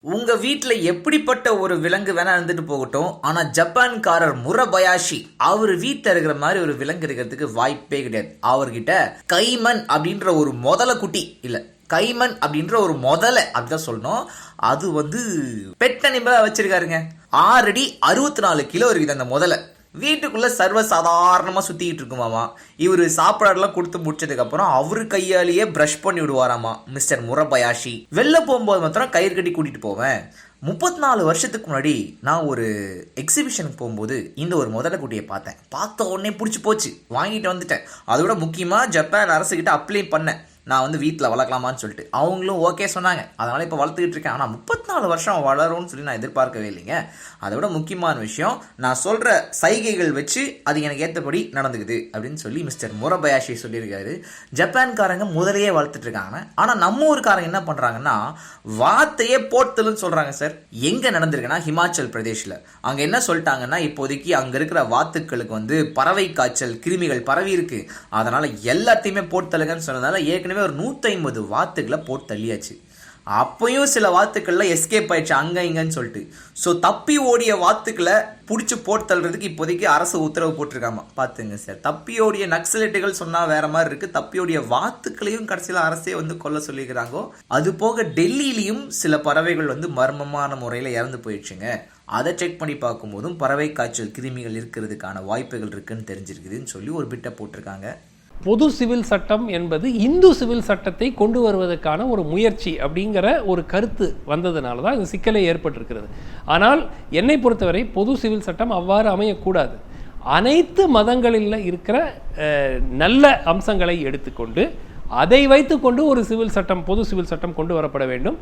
உங்க வீட்ல எப்படிப்பட்ட ஒரு விலங்கு வேணா இருந்துட்டு போகட்டும், ஆனா ஜப்பான்காரர் முரபயாஷி அவர் வீட்ல இருக்கிற மாதிரி ஒரு விலங்கு இருக்கிறதுக்கு வாய்ப்பே கிடையாது. அவர்கிட்ட கைமன் அப்படின்ற ஒரு முதல குட்டி இல்ல கைமன் அப்படின்ற ஒரு முதலை அப்படிதான் சொல்லணும். அது பெட் அனிமலா வச்சிருக்காருங்க. 6 அடி 64 கிலோ இருக்குது அந்த முதலை. வீட்டுக்குள்ள சர்வ சாதாரணமா சுத்திட்டு இருக்குமாமா. இவரு சாப்பாடுலாம் கொடுத்து முடிச்சதுக்கு அப்புறம் அவரு கையாலேயே பிரஷ் பண்ணி விடுவாராமா மிஸ்டர் முரபயாஷி. வெளில போகும்போது மாத்திரம் கயிறு கட்டி கூட்டிட்டு போவேன். 34 வருஷத்துக்கு முன்னாடி நான் ஒரு எக்ஸிபிஷனுக்கு போகும்போது இந்த ஒரு முதலை குட்டியை பார்த்தேன். பார்த்த உடனே பிடிச்சி போச்சு, வாங்கிட்டு வந்துட்டேன். அதோட முக்கியமா ஜப்பான் அரசுகிட்ட அப்ளை பண்ணேன், நான் வீட்டில் வளர்க்கலாமான்னு சொல்லிட்டு. அவங்களும் ஓகே சொன்னாங்க. அதனால் இப்போ வளர்த்துக்கிட்டு இருக்கேன். ஆனால் 34 வருஷம் வளரும்னு சொல்லி நான் எதிர்பார்க்கவே இல்லைங்க. அதை விட முக்கியமான விஷயம், நான் சொல்கிற சைகைகள் வச்சு அது எனக்கு ஏற்றபடி நடந்துக்குது அப்படின்னு சொல்லி மிஸ்டர் முரபயாஷி சொல்லியிருக்காரு. ஜப்பான்காரங்க முதலையே வளர்த்துட்டு இருக்காங்க. ஆனால் நம்ம ஊருக்காரங்க என்ன பண்ணுறாங்கன்னா வாத்தையே போட்டுன்னு சொல்கிறாங்க சார். எங்கே நடந்திருக்குன்னா ஹிமாச்சல் பிரதேஷில். அங்கே என்ன சொல்லிட்டாங்கன்னா இப்போதைக்கு அங்கே இருக்கிற வாத்துக்களுக்கு பறவை காய்ச்சல் கிருமிகள் பரவி இருக்கு. அதனால் எல்லாத்தையுமே போட்டு தள்ளுங்கன்னு சொன்னதால ஏற்கனவே ஒரு 150 வாத்துக்களை போட்டு தள்ளியாச்சு. அப்பயும் சில வாத்துக்கள்ல எஸ்கேப் ஆயிடுச்சு அங்க இங்கன்னு சொல்லிட்டு. ஸோ தப்பி ஓடிய வாத்துக்களை பிடிச்சி போட்டு தள்ளுறதுக்கு இப்போதைக்கு அரசு உத்தரவு போட்டிருக்காமா. பார்த்துங்க சார், தப்பி ஓடிய நக்சலைட்டுகள் சொன்னா வேற மாதிரி இருக்கு. தப்பி ஓடிய வாத்துக்களையும் கடைசியில் அரசே கொல்ல சொல்லிக்கிறாங்க. அது போக டெல்லியிலையும் சில பறவைகள் மர்மமான முறையில் இறந்து போயிடுச்சுங்க. அதை செக் பண்ணி பார்க்கும்போதும் பறவை காய்ச்சல் கிருமிகள் இருக்கிறதுக்கான வாய்ப்புகள் இருக்குன்னு தெரிஞ்சிருக்குதுன்னு சொல்லி ஒரு பிட்டை போட்டிருக்காங்க. பொது சிவில் சட்டம் என்பது இந்து சிவில் சட்டத்தை கொண்டு வருவதற்கான ஒரு முயற்சி அப்படிங்கிற ஒரு கருத்து வந்ததுனால தான் இந்த சிக்கலே ஏற்பட்டிருக்கிறது. ஆனால் என்னை பொறுத்தவரை பொது சிவில் சட்டம் அவ்வாறு அமையக்கூடாது. அனைத்து மதங்களில் இருக்கிற நல்ல அம்சங்களை எடுத்துக்கொண்டு அதை வைத்துக்கொண்டு ஒரு சிவில் சட்டம், பொது சிவில் சட்டம் கொண்டு வரப்பட வேண்டும்.